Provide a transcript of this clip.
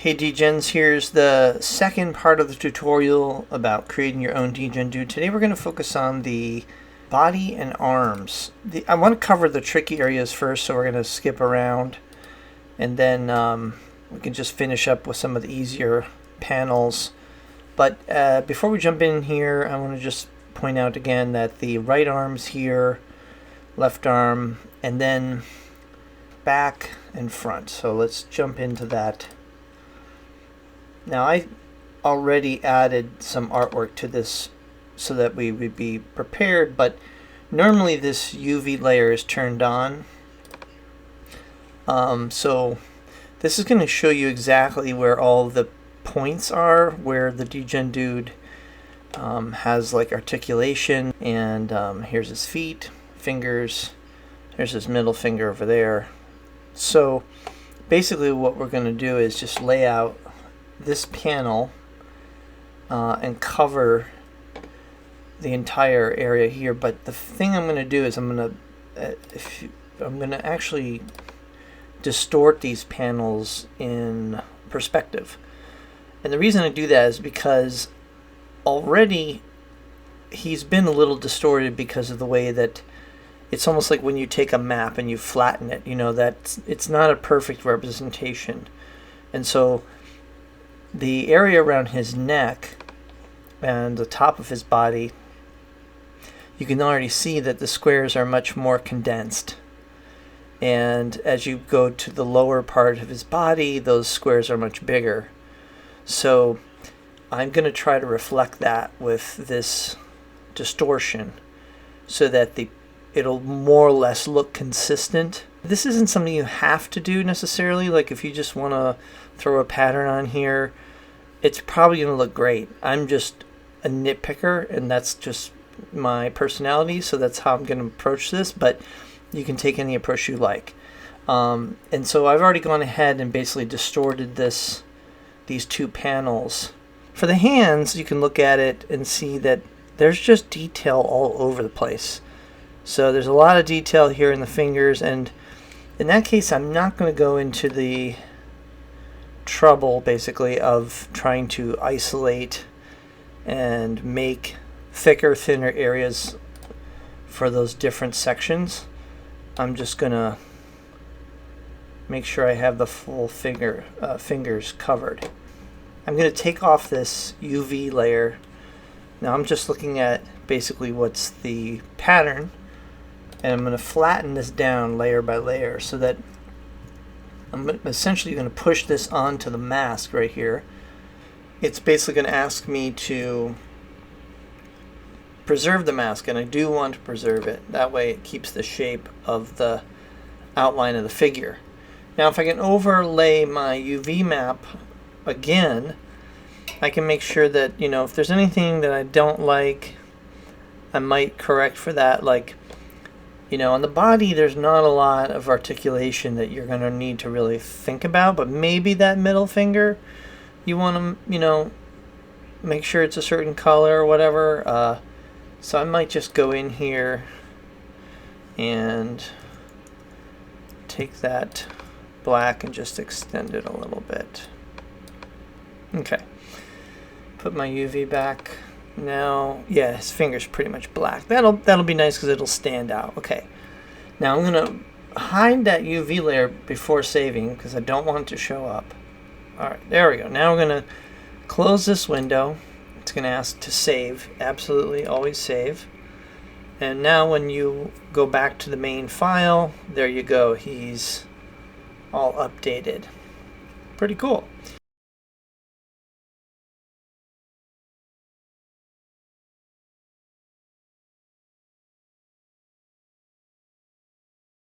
Hey Degens, here's the second part of the tutorial about creating your own DegenDude. Today we're going to focus on the body and arms. I want to cover the tricky areas first, so we're going to skip around, and then we can just finish up with some of the easier panels. But before we jump in here, I want to just point out again that the right arm's here, left arm, and then back and front. So let's jump into that. Now I already added some artwork to this so that we would be prepared, but normally this UV layer is turned on. So this is going to show you exactly where all the points are, where the DegenDude has like articulation, and here's his feet, fingers, there's his middle finger over there. So basically what we're going to do is just lay out this panel and cover the entire area here. But the thing I'm going to do is I'm going to actually distort these panels in perspective. And the reason I do that is because already he's been a little distorted because of the way that it's almost like when you take a map and you flatten it, you know, that it's not a perfect representation. And so the area around his neck and the top of his body, you can already see that the squares are much more condensed. And as you go to the lower part of his body, those squares are much bigger. So I'm going to try to reflect that with this distortion so that it'll more or less look consistent. This isn't something you have to do necessarily. Like if you just want to throw a pattern on here, it's probably going to look great. I'm just a nitpicker, and that's just my personality, so that's how I'm going to approach this, but you can take any approach you like. And so I've already gone ahead and basically distorted these two panels. For the hands, you can look at it and see that there's just detail all over the place. So there's a lot of detail here in the fingers, and in that case I'm not going to go into the trouble basically of trying to isolate and make thicker, thinner areas for those different sections. I'm just going to make sure I have the full fingers covered. I'm going to take off this UV layer. Now I'm just looking at basically what's the pattern, and I'm going to flatten this down layer by layer so that I'm essentially going to push this onto the mask right here. It's basically going to ask me to preserve the mask, and I do want to preserve it. That way it keeps the shape of the outline of the figure. Now if I can overlay my UV map again, I can make sure that, you know, if there's anything that I don't like, I might correct for that. Like, you know, on the body there's not a lot of articulation that you're going to need to really think about, but maybe that middle finger you want to, you know, make sure it's a certain color or whatever. So I might just go in here and take that black and just extend it a little bit. Okay, put my UV back. Now, yeah, his finger's pretty much black. That'll be nice because it'll stand out. Okay, now I'm gonna hide that UV layer before saving because I don't want it to show up. All right, there we go. Now we're gonna close this window. It's gonna ask to save. Absolutely, always save. And now when you go back to the main file, there you go. He's all updated. Pretty cool.